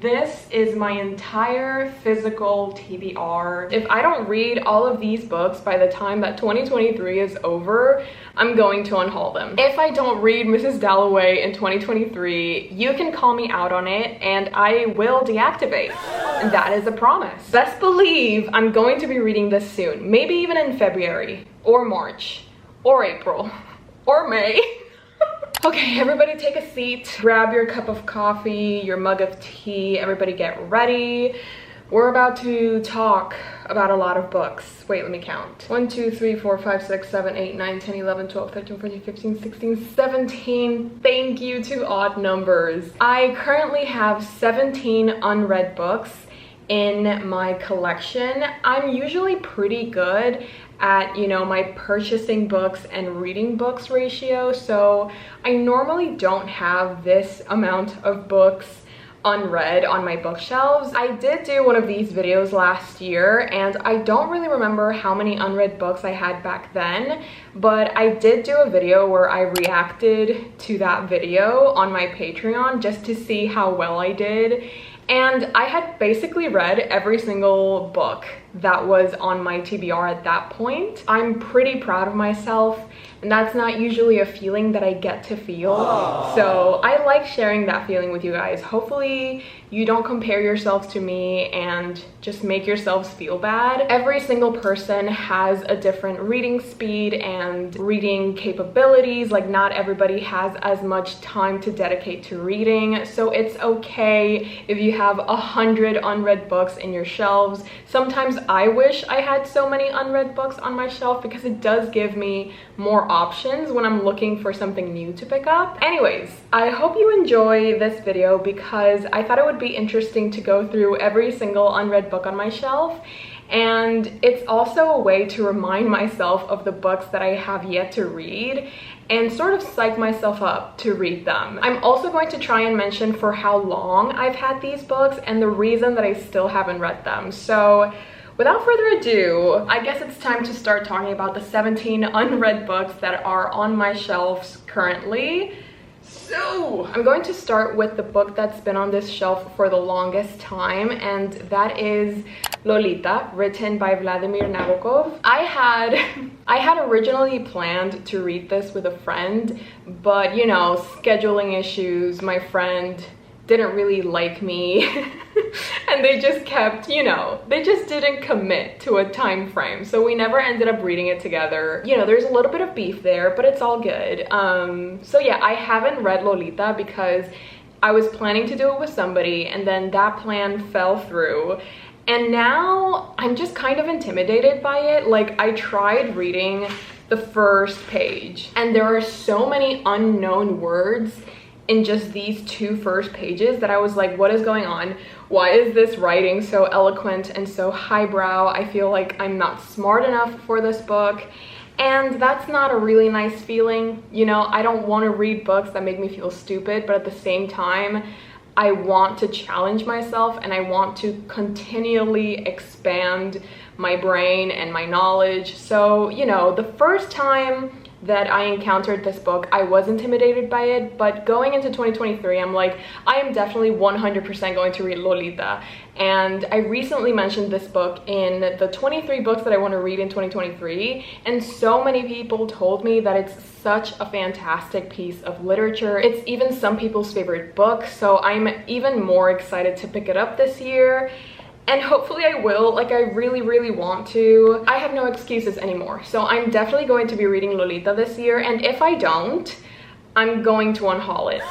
This is my entire physical TBR. If I don't read all of these books by the time that 2023 is over, I'm going to unhaul them. If I don't read Mrs. Dalloway in 2023, you can call me out on it and I will deactivate. And that is a promise. Best believe I'm going to be reading this soon. Maybe even in February, or March, or April, or May. Okay, everybody take a seat, grab your cup of coffee, your mug of tea, everybody get ready. We're about to talk about a lot of books. Wait, let me count. 1, 2, 3, 4, 5, 6, 7, 8, 9, 10, 11, 12, 13, 14, 15, 16, 17. Thank you to odd numbers. I currently have 17 unread books in my collection. I'm usually pretty good at, you know, my purchasing books and reading books ratio, so I normally don't have this amount of books unread on my bookshelves. I did do one of these videos last year and I don't really remember how many unread books I had back then, but I did do a video where I reacted to that video on my Patreon just to see how well I did. And I had basically read every single book that was on my TBR at that point. I'm pretty proud of myself, and that's not usually a feeling that I get to feel. Aww. So I like sharing that feeling with you guys. Hopefully you don't compare yourselves to me and just make yourselves feel bad. Every single person has a different reading speed and reading capabilities. Like, not everybody has as much time to dedicate to reading, so it's okay if you have 100 unread books in your shelves. Sometimes I wish I had so many unread books on my shelf because it does give me more options when I'm looking for something new to pick up. Anyways, I hope you enjoy this video because I thought it would be interesting to go through every single unread book on my shelf, and it's also a way to remind myself of the books that I have yet to read and sort of psych myself up to read them. I'm also going to try and mention for how long I've had these books and the reason that I still haven't read them. So without further ado, I guess it's time to start talking about the 17 unread books that are on my shelves currently. So I'm going to start with the book that's been on this shelf for the longest time, and that is Lolita, written by Vladimir Nabokov. I had originally planned to read this with a friend, but you know, scheduling issues, my friend didn't really like me and they just kept, you know, they just didn't commit to a time frame, so we never ended up reading it together. You know, there's a little bit of beef there, but it's all good. So yeah, I haven't read Lolita because I was planning to do it with somebody and then that plan fell through, and now I'm just kind of intimidated by it. Like, I tried reading the first page and there are so many unknown words in just these two first pages that I was like, what is going on? Why is this writing so eloquent and so highbrow? I feel like I'm not smart enough for this book, and that's not a really nice feeling. You know, I don't want to read books that make me feel stupid, but at the same time, I want to challenge myself and I want to continually expand my brain and my knowledge. So, you know, the first time that I encountered this book, I was intimidated by it, but going into 2023, I'm like, I am definitely 100% going to read Lolita. And I recently mentioned this book in the 23 books that I want to read in 2023, and so many people told me that it's such a fantastic piece of literature. It's even some people's favorite book, so I'm even more excited to pick it up this year. And hopefully I will. Like, I really, really want to. I have no excuses anymore. So I'm definitely going to be reading Lolita this year. And if I don't, I'm going to unhaul it.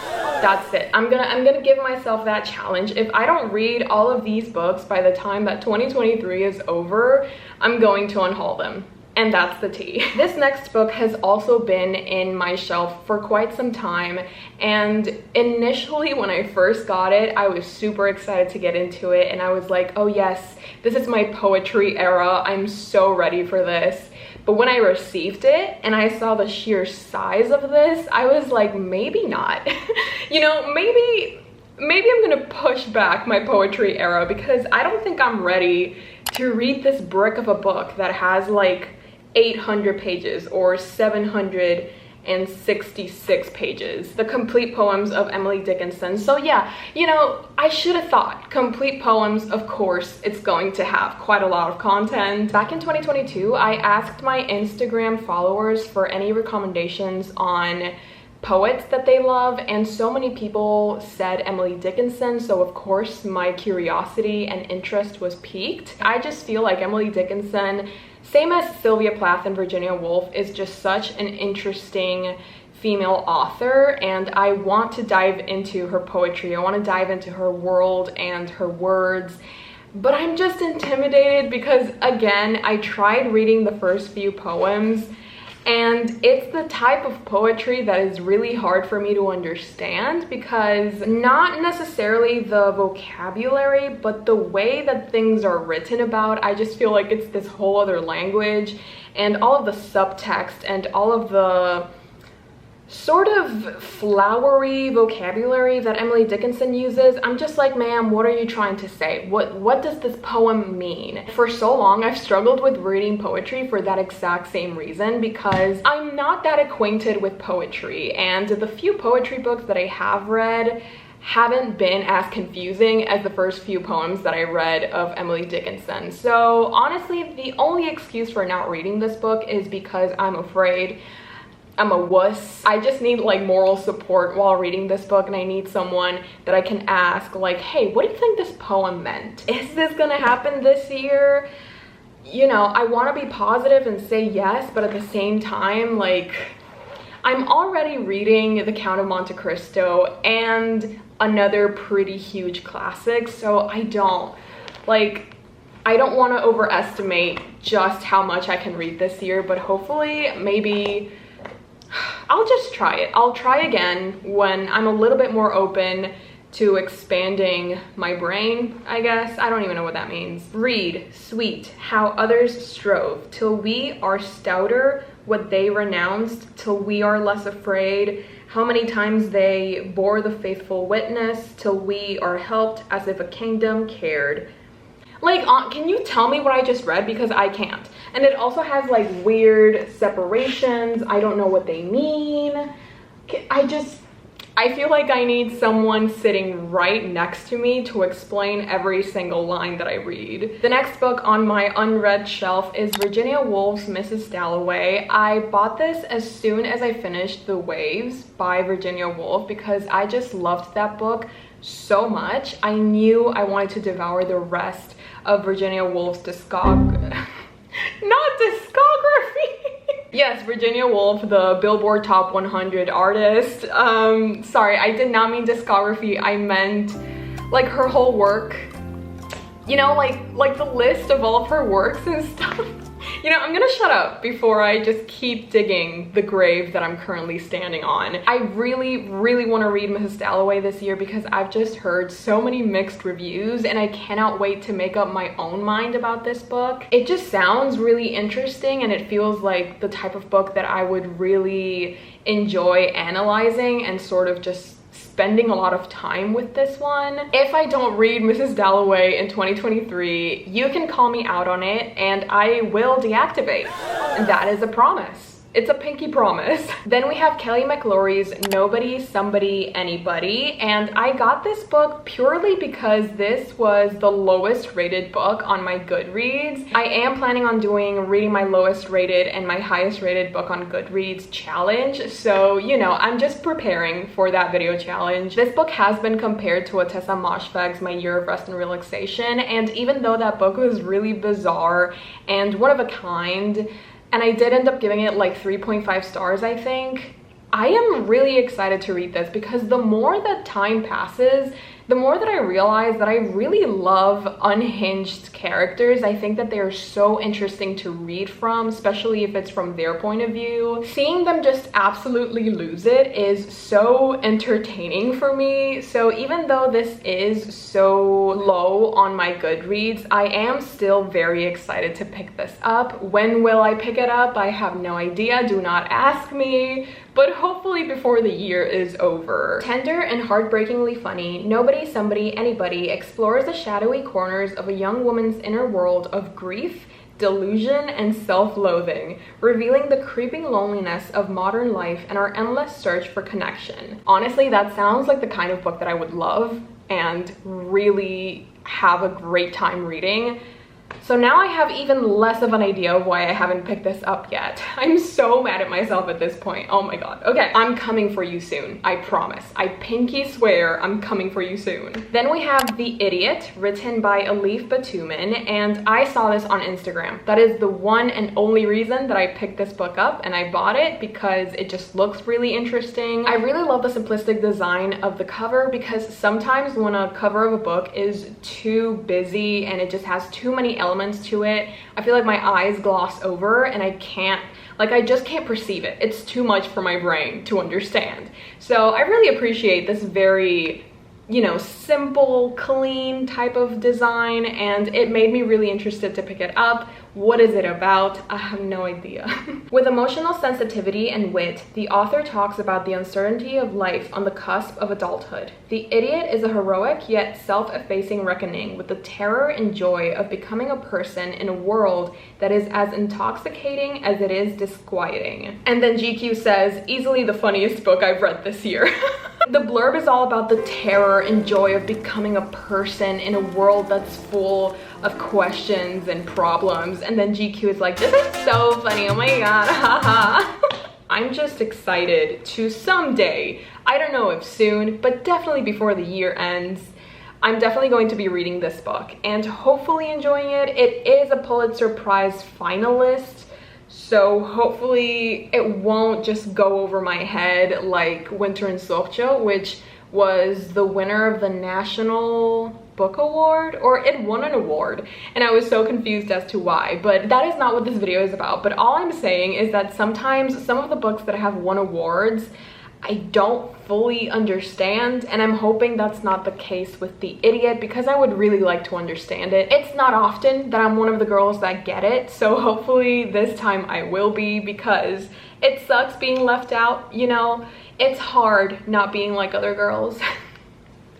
That's it. I'm gonna give myself that challenge. If I don't read all of these books by the time that 2023 is over, I'm going to unhaul them. And that's the tea. This next book has also been in my shelf for quite some time, and initially when I first got it, I was super excited to get into it, and I was like, oh yes, this is my poetry era, I'm so ready for this. But when I received it and I saw the sheer size of this, I was like, maybe not. You know, maybe I'm gonna push back my poetry era because I don't think I'm ready to read this brick of a book that has like 800 pages or 750 166 pages. The complete poems of Emily Dickinson. So yeah, you know, I should have thought complete poems, of course, it's going to have quite a lot of content. Back in 2022, I asked my Instagram followers for any recommendations on poets that they love, and so many people said Emily Dickinson, so of course my curiosity and interest was piqued. I just feel like Emily Dickinson, same as Sylvia Plath and Virginia Woolf, is just such an interesting female author, and I want to dive into her poetry. I want to dive into her world and her words, but I'm just intimidated because, again, I tried reading the first few poems, and it's the type of poetry that is really hard for me to understand, because not necessarily the vocabulary, but the way that things are written about, I just feel like it's this whole other language, and all of the subtext and all of the sort of flowery vocabulary that Emily Dickinson uses, I'm just like, ma'am, what are you trying to say? What does this poem mean? For so long, I've struggled with reading poetry for that exact same reason, because I'm not that acquainted with poetry, and the few poetry books that I have read haven't been as confusing as the first few poems that I read of Emily Dickinson. So honestly, the only excuse for not reading this book is because I'm afraid I'm a wuss. I just need like moral support while reading this book, and I need someone that I can ask like, hey, what do you think this poem meant? Is this gonna happen this year? You know, I want to be positive and say yes, but at the same time, like, I'm already reading The Count of Monte Cristo and another pretty huge classic, so I don't want to overestimate just how much I can read this year, but hopefully maybe I'll just try it. I'll try again when I'm a little bit more open to expanding my brain, I guess. I don't even know what that means. Read, sweet, how others strove, till we are stouter, what they renounced, till we are less afraid, how many times they bore the faithful witness, till we are helped as if a kingdom cared. Like, can you tell me what I just read? Because I can't. And it also has like weird separations. I don't know what they mean. I feel like I need someone sitting right next to me to explain every single line that I read. The next book on my unread shelf is Virginia Woolf's Mrs. Dalloway. I bought this as soon as I finished The Waves by Virginia Woolf because I just loved that book so much. I knew I wanted to devour the rest of Virginia Woolf's Yes, Virginia Woolf, the Billboard Top 100 artist. Sorry, I did not mean discography. I meant like her whole work. You know, like the list of all of her works and stuff. You know, I'm gonna shut up before I just keep digging the grave that I'm currently standing on. I really, really want to read Mrs. Dalloway this year because I've just heard so many mixed reviews, and I cannot wait to make up my own mind about this book. It just sounds really interesting, and it feels like the type of book that I would really enjoy analyzing and sort of just spending a lot of time with this one. If I don't read Mrs. Dalloway in 2023, you can call me out on it and I will deactivate. And that is a promise. It's a pinky promise. Then we have Kelly McLaury's Nobody, Somebody, Anybody, and I got this book purely because this was the lowest rated book on my Goodreads. I am planning on doing reading my lowest rated and my highest rated book on Goodreads challenge, so you know, I'm just preparing for that video challenge. This book has been compared to Tessa Moshfegh's My Year of Rest and Relaxation, and even though that book was really bizarre and one of a kind, and I did end up giving it like 3.5 stars, I think, I am really excited to read this because the more that time passes, the more that I realize that I really love unhinged characters. I think that they are so interesting to read from, especially if it's from their point of view. Seeing them just absolutely lose it is so entertaining for me. So even though this is so low on my Goodreads, I am still very excited to pick this up. When will I pick it up? I have no idea. Do not ask me. But hopefully before the year is over. Tender and heartbreakingly funny, Nobody, Somebody, Anybody explores the shadowy corners of a young woman's inner world of grief, delusion and self-loathing, revealing the creeping loneliness of modern life and our endless search for connection. Honestly, that sounds like the kind of book that I would love and really have a great time reading. So now I have even less of an idea of why I haven't picked this up yet. I'm so mad at myself at this point. Oh my god. Okay, I'm coming for you soon. I promise. I pinky swear I'm coming for you soon. Then we have The Idiot, written by Elif Batuman, and I saw this on Instagram. That is the one and only reason that I picked this book up, and I bought it because it just looks really interesting. I really love the simplistic design of the cover, because sometimes when a cover of a book is too busy and it just has too many elements to it, I feel like my eyes gloss over and I just can't perceive it. It's too much for my brain to understand. So I really appreciate this very, you know, simple, clean type of design, and it made me really interested to pick it up. What is it about? I have no idea. With emotional sensitivity and wit, the author talks about the uncertainty of life on the cusp of adulthood. The Idiot is a heroic yet self-effacing reckoning with the terror and joy of becoming a person in a world that is as intoxicating as it is disquieting. And then GQ says, easily the funniest book I've read this year. The blurb is all about the terror and joy of becoming a person in a world that's full of questions and problems. And then GQ is like, this is so funny, oh my god, haha. I'm just excited to someday, I don't know if soon, but definitely before the year ends, I'm definitely going to be reading this book and hopefully enjoying it. It is a Pulitzer Prize finalist, so hopefully it won't just go over my head like Winter in Sorcho, which was the winner of the National Book Award, or it won an award, and I was so confused as to why, but that is not what this video is about. But all I'm saying is that sometimes some of the books that have won awards I don't fully understand, and I'm hoping that's not the case with The Idiot, because I would really like to understand it. It's not often that I'm one of the girls that get it, so hopefully this time I will be, because it sucks being left out, you know? It's hard not being like other girls.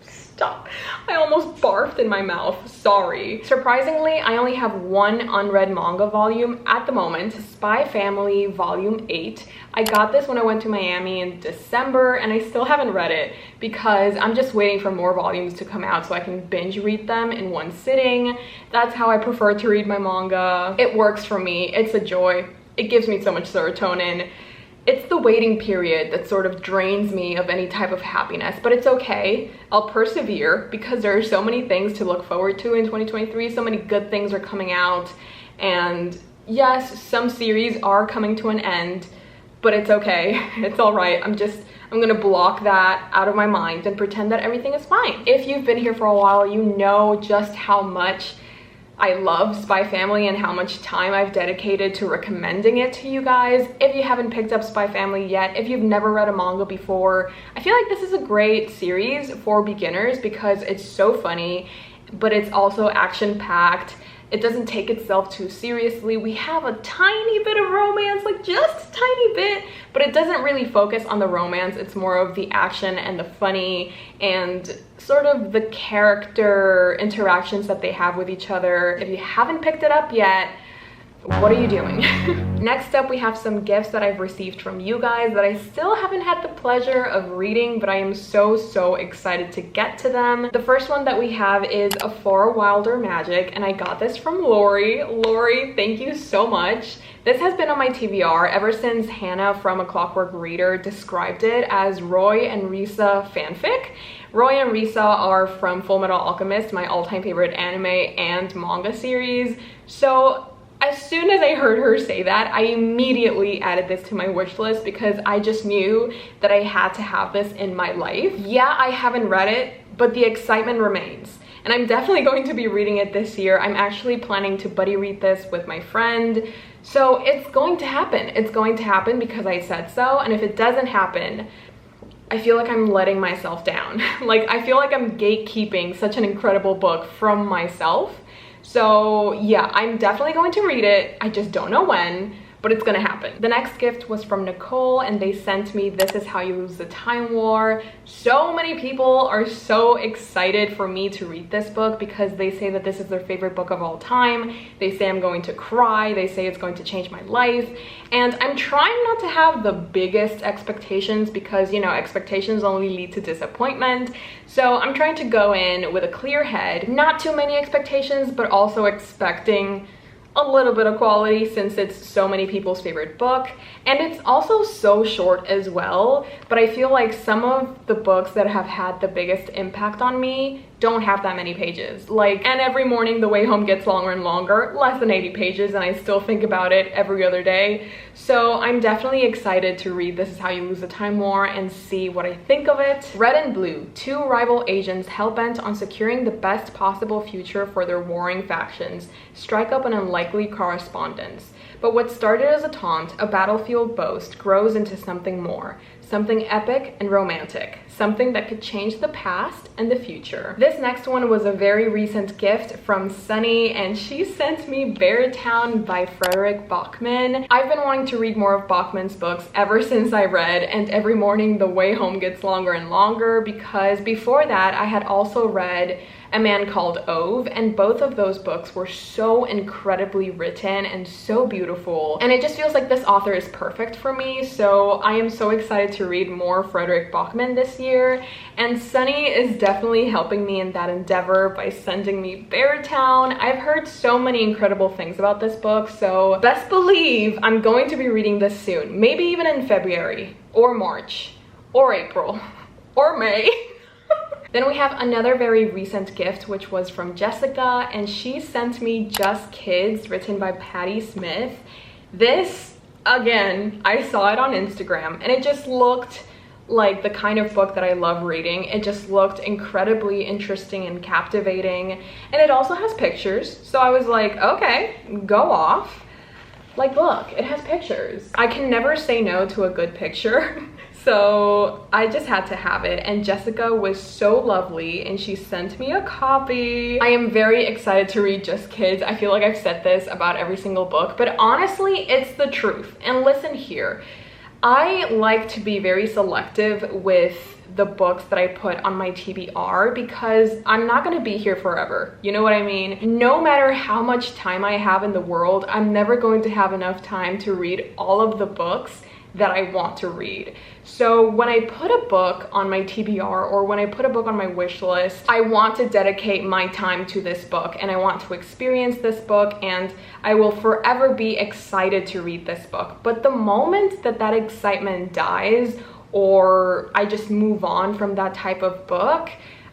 Stop. I almost barfed in my mouth. Sorry. Surprisingly, I only have one unread manga volume at the moment, Spy Family Volume 8. I got this when I went to Miami in December, and I still haven't read it because I'm just waiting for more volumes to come out so I can binge read them in one sitting. That's how I prefer to read my manga. It works for me. It's a joy. It gives me so much serotonin. It's the waiting period that sort of drains me of any type of happiness, but it's okay. I'll persevere because there are so many things to look forward to in 2023. So many good things are coming out, and yes, some series are coming to an end, but it's okay. It's all right. I'm gonna block that out of my mind and pretend that everything is fine. If you've been here for a while, you know just how much I love Spy Family and how much time I've dedicated to recommending it to you guys. If you haven't picked up Spy Family yet, if you've never read a manga before, I feel like this is a great series for beginners because it's so funny, but it's also action-packed. It doesn't take itself too seriously. We have a tiny bit of romance, like just a tiny bit, but it doesn't really focus on the romance. It's more of the action and the funny and sort of the character interactions that they have with each other. If you haven't picked it up yet, what are you doing? Next up, we have some gifts that I've received from you guys that I still haven't had the pleasure of reading, but I am so excited to get to them. The first one that we have is A Far Wilder Magic, and I got this from Lori. Lori, thank you so much. This has been on my TBR ever since Hannah from A Clockwork Reader described it as Roy and Risa fanfic. Roy and Risa are from Full Metal Alchemist, my all-time favorite anime and manga series. So as soon as I heard her say that, I immediately added this to my wish list because I just knew that I had to have this in my life. Yeah, I haven't read it, but the excitement remains. And I'm definitely going to be reading it this year. I'm actually planning to buddy read this with my friend. So it's going to happen. It's going to happen because I said so. And if it doesn't happen, I feel like I'm letting myself down. Like, I feel like I'm gatekeeping such an incredible book from myself. So yeah, I'm definitely going to read it. I just don't know when, but it's gonna happen. The next gift was from Nicole, and they sent me This Is How You Lose the Time War. So many people are so excited for me to read this book because they say that this is their favorite book of all time. They say I'm going to cry. They say it's going to change my life. And I'm trying not to have the biggest expectations because, you know, expectations only lead to disappointment. So I'm trying to go in with a clear head, not too many expectations, but also expecting a little bit of quality since it's so many people's favorite book. And it's also so short as well, but I feel like some of the books that have had the biggest impact on me don't have that many pages. Like, and every morning the way home gets longer and longer, less than 80 pages, and I still think about it every other day. So I'm definitely excited to read This Is How You Lose the Time War and see what I think of it. Red and Blue, two rival agents hell-bent on securing the best possible future for their warring factions strike up an unlikely correspondence. But what started as a taunt, a battlefield boast, grows into something more. Something epic and romantic. Something that could change the past and the future. This next one was a very recent gift from Sunny, and she sent me Beartown by Frederick Bachman. I've been wanting to read more of Bachman's books ever since I read And Every Morning the Way Home Gets Longer and Longer, because before that I had also read A Man Called Ove, and both of those books were so incredibly written and so beautiful, and it just feels like this author is perfect for me. So I am so excited to read more Frederick Bachman this year, and Sunny is definitely helping me in that endeavor by sending me Beartown. I've heard so many incredible things about this book, so best believe I'm going to be reading this soon, maybe even in February or March or April or May. Then we have another very recent gift, which was from Jessica, and she sent me Just Kids, written by Patti Smith. This, again, I saw it on Instagram, and it just looked like the kind of book that I love reading. It just looked incredibly interesting and captivating, and it also has pictures, so I was like, okay, go off. Like, look, it has pictures. I can never say no to a good picture. So I just had to have it, and Jessica was so lovely and she sent me a copy. I am very excited to read Just Kids. I feel like I've said this about every single book, but honestly, it's the truth. And listen here, I like to be very selective with the books that I put on my TBR because I'm not going to be here forever. You know what I mean? No matter how much time I have in the world, I'm never going to have enough time to read all of the books that I want to read. So when I put a book on my TBR or when I put a book on my wish list, I want to dedicate my time to this book and I want to experience this book, and I will forever be excited to read this book. But the moment that that excitement dies or I just move on from that type of book,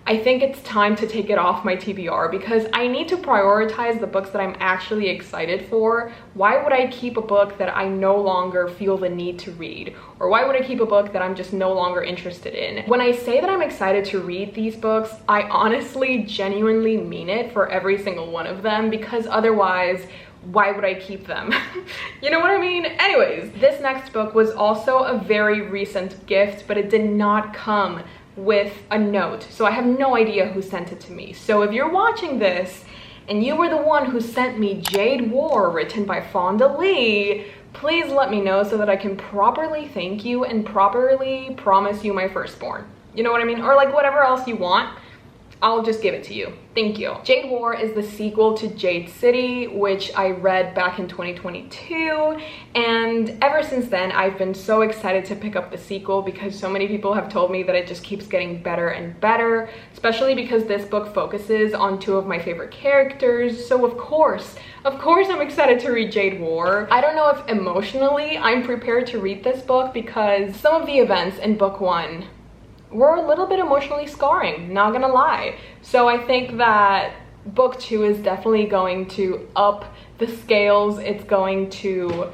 I think it's time to take it off my TBR because I need to prioritize the books that I'm actually excited for. Why would I keep a book that I no longer feel the need to read? Or why would I keep a book that I'm just no longer interested in? When I say that I'm excited to read these books, I honestly, genuinely mean it for every single one of them, because otherwise, why would I keep them? You know what I mean? Anyways, this next book was also a very recent gift, but it did not come with a note, so I have no idea who sent it to me. So if you're watching this and you were the one who sent me Jade War, written by Fonda Lee, please let me know so that I can properly thank you and properly promise you my firstborn. You know what I mean? Or like whatever else you want, I'll just give it to you. Thank you. Jade War is the sequel to Jade City, which I read back in 2022, and ever since then I've been so excited to pick up the sequel because so many people have told me that it just keeps getting better and better, especially because this book focuses on two of my favorite characters. So of course I'm excited to read Jade War. I don't know if emotionally I'm prepared to read this book because some of the events in book one were a little bit emotionally scarring, not gonna lie. So I think that book two is definitely going to up the scales. It's going to,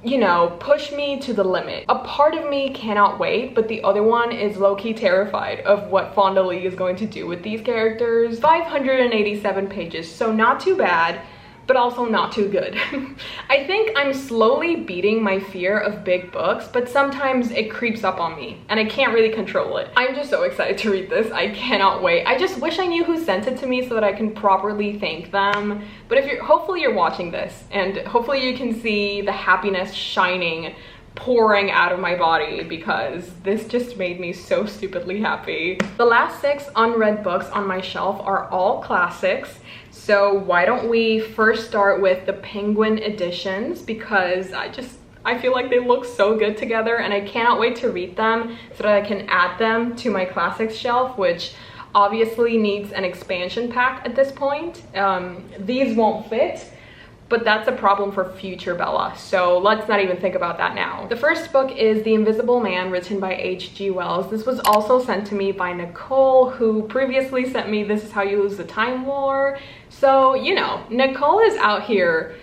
you know, push me to the limit. A part of me cannot wait, but the other one is low-key terrified of what Fonda Lee is going to do with these characters. 587 pages, so not too bad, but also not too good. I think I'm slowly beating my fear of big books, but sometimes it creeps up on me and I can't really control it. I'm just so excited to read this. I cannot wait. I just wish I knew who sent it to me so that I can properly thank them. But hopefully you're watching this and hopefully you can see the happiness shining, pouring out of my body, because this just made me so stupidly happy. The last 6 unread books on my shelf are all classics. So why don't we first start with the Penguin editions, because I feel like they look so good together and I cannot wait to read them so that I can add them to my classics shelf, which obviously needs an expansion pack at this point. These won't fit, but that's a problem for future Bella, so let's not even think about that now. The first book is The Invisible Man, written by H.G. Wells. This was also sent to me by Nicole, who previously sent me This Is How You Lose the Time War. So, you know, Nicole is out here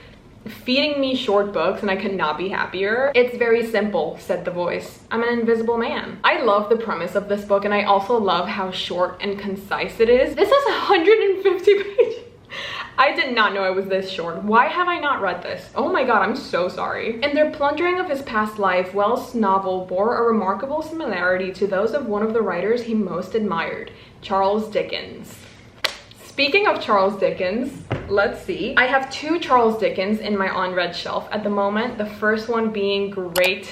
feeding me short books and I could not be happier. It's very simple, said the voice. I'm an invisible man. I love the premise of this book and I also love how short and concise it is. This has 150 pages. I did not know it was this short. Why have I not read this? Oh my god, I'm so sorry. In their plundering of his past life, Wells' novel bore a remarkable similarity to those of one of the writers he most admired, Charles Dickens. Speaking of Charles Dickens, let's see. I have 2 Charles Dickens in my unread shelf at the moment. The first one being Great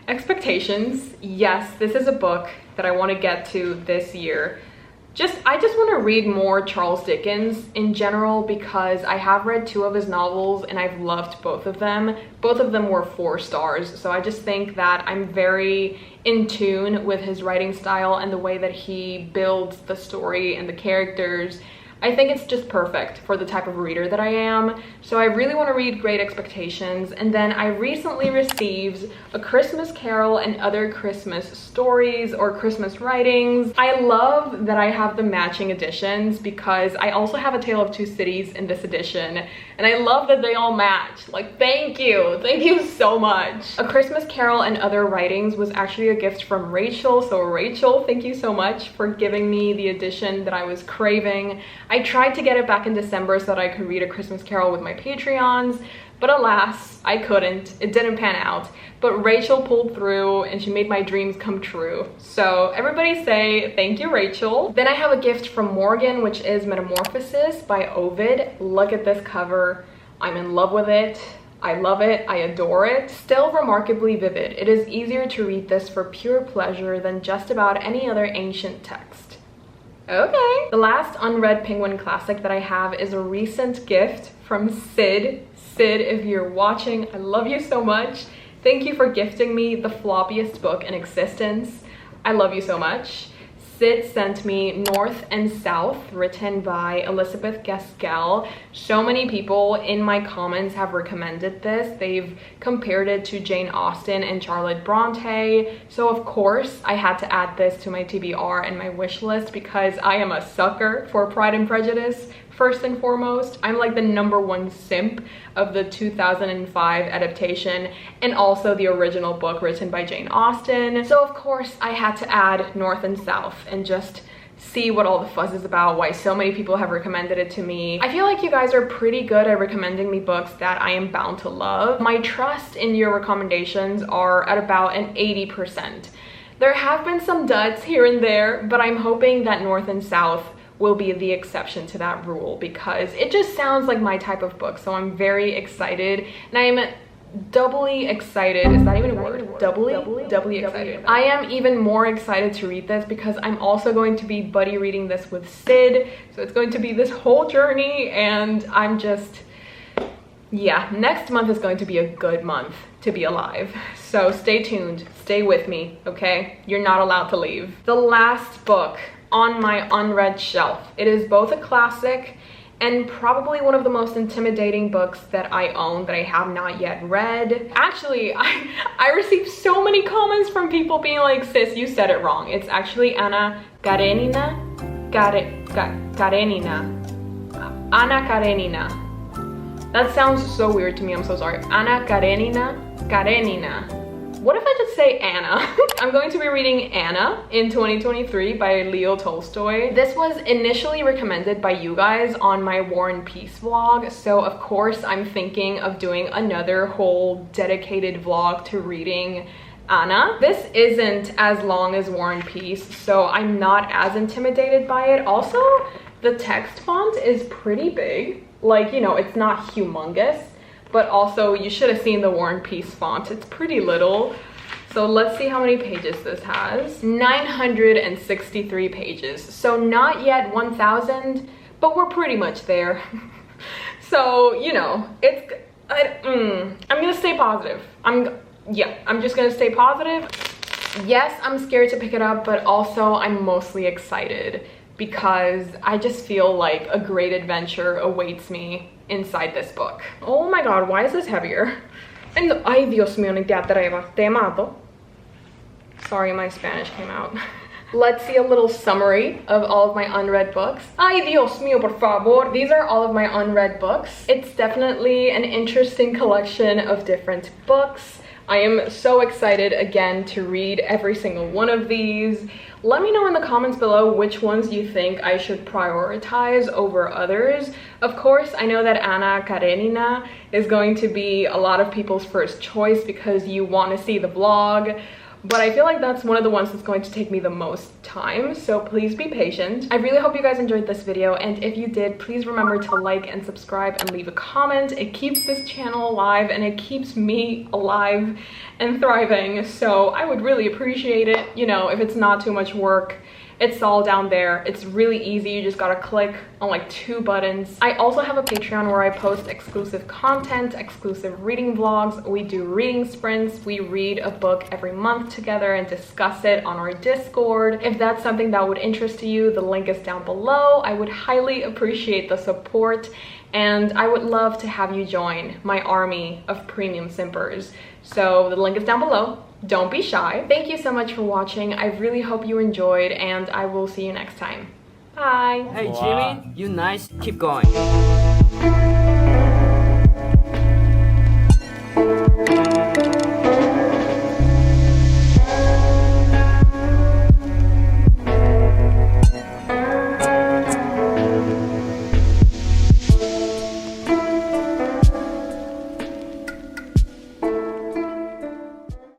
Expectations. Yes, this is a book that I want to get to this year. I just want to read more Charles Dickens in general, because I have read 2 of his novels and I've loved both of them. Both of them were 4 stars, so I just think that I'm very in tune with his writing style and the way that he builds the story and the characters. I think it's just perfect for the type of reader that I am. So I really want to read Great Expectations. And then I recently received A Christmas Carol and Other Christmas Stories, or Christmas Writings. I love that I have the matching editions, because I also have A Tale of Two Cities in this edition. And I love that they all match. Like, thank you so much. A Christmas Carol and Other Writings was actually a gift from Rachel. So Rachel, thank you so much for giving me the edition that I was craving. I tried to get it back in December so that I could read A Christmas Carol with my Patreons, but alas, I couldn't. It didn't pan out. But Rachel pulled through and she made my dreams come true. So everybody say thank you, Rachel. Then I have a gift from Morgan, which is Metamorphoses by Ovid. Look at this cover. I'm in love with it. I love it. I adore it. Still remarkably vivid. It is easier to read this for pure pleasure than just about any other ancient text. Okay. The last unread Penguin classic that I have is a recent gift from Sid. Sid, if you're watching, I love you so much. Thank you for gifting me the floppiest book in existence. I love you so much. Sid sent me North and South, written by Elizabeth Gaskell. So many people in my comments have recommended this. They've compared it to Jane Austen and Charlotte Bronte. So of course I had to add this to my TBR and my wish list, because I am a sucker for Pride and Prejudice. First and foremost, I'm like the #1 simp of the 2005 adaptation and also the original book written by Jane Austen. So of course I had to add North and South and just see what all the fuzz is about, why so many people have recommended it to me. I feel like you guys are pretty good at recommending me books that I am bound to love. My trust in your recommendations are at about an 80%. There have been some duds here and there, but I'm hoping that North and South will be the exception to that rule, because it just sounds like my type of book. So I'm very excited, and I'm doubly excited. Is that even a word? Doubly excited. I am even more excited to read this because I'm also going to be buddy reading this with Sid. So it's going to be this whole journey, and I'm just, yeah, next month is going to be a good month to be alive. So stay tuned, stay with me, okay? You're not allowed to leave. The last book on my unread shelf. It is both a classic and probably one of the most intimidating books that I own that I have not yet read. Actually, I received so many comments from people being like, sis, you said it wrong. It's actually Anna Karenina. Anna Karenina. That sounds so weird to me, I'm so sorry. Anna Karenina. What if I just say Anna? I'm going to be reading Anna in 2023 by Leo Tolstoy. This was initially recommended by you guys on my War and Peace vlog, so of course I'm thinking of doing another whole dedicated vlog to reading Anna. This isn't as long as War and Peace, so I'm not as intimidated by it. Also, the text font is pretty big. Like, you know, it's not humongous, but also you should have seen the War and Peace font. It's pretty little. So let's see how many pages this has. 963 pages. So not yet 1,000, but we're pretty much there. So, you know, it's, I'm gonna stay positive. I'm just gonna stay positive. Yes, I'm scared to pick it up, but also I'm mostly excited because I just feel like a great adventure awaits me inside this book. Oh my god, why is this heavier? And ay Dios mío, ni te atrevas, te mato. Sorry, my Spanish came out. Let's see a little summary of all of my unread books. Ay Dios mío, por favor. These are all of my unread books. It's definitely an interesting collection of different books. I am so excited again to read every single one of these. Let me know in the comments below which ones you think I should prioritize over others. Of course, I know that Anna Karenina is going to be a lot of people's first choice because you want to see the vlog. But I feel like that's one of the ones that's going to take me the most time, so please be patient. I really hope you guys enjoyed this video, and if you did, please remember to like and subscribe and leave a comment. It keeps this channel alive and it keeps me alive and thriving, so I would really appreciate it. You know, if it's not too much work, it's all down there. It's really easy. You just gotta click on like 2 buttons. I also have a Patreon where I post exclusive content, exclusive reading vlogs. We do reading sprints. We read a book every month together and discuss it on our Discord. If that's something that would interest you, the link is down below. I would highly appreciate the support, and I would love to have you join my army of premium simpers. So the link is down below. Don't be shy. Thank you so much for watching. I really hope you enjoyed, and I will see you next time. Bye. Hey Jimmy, you nice. Keep going.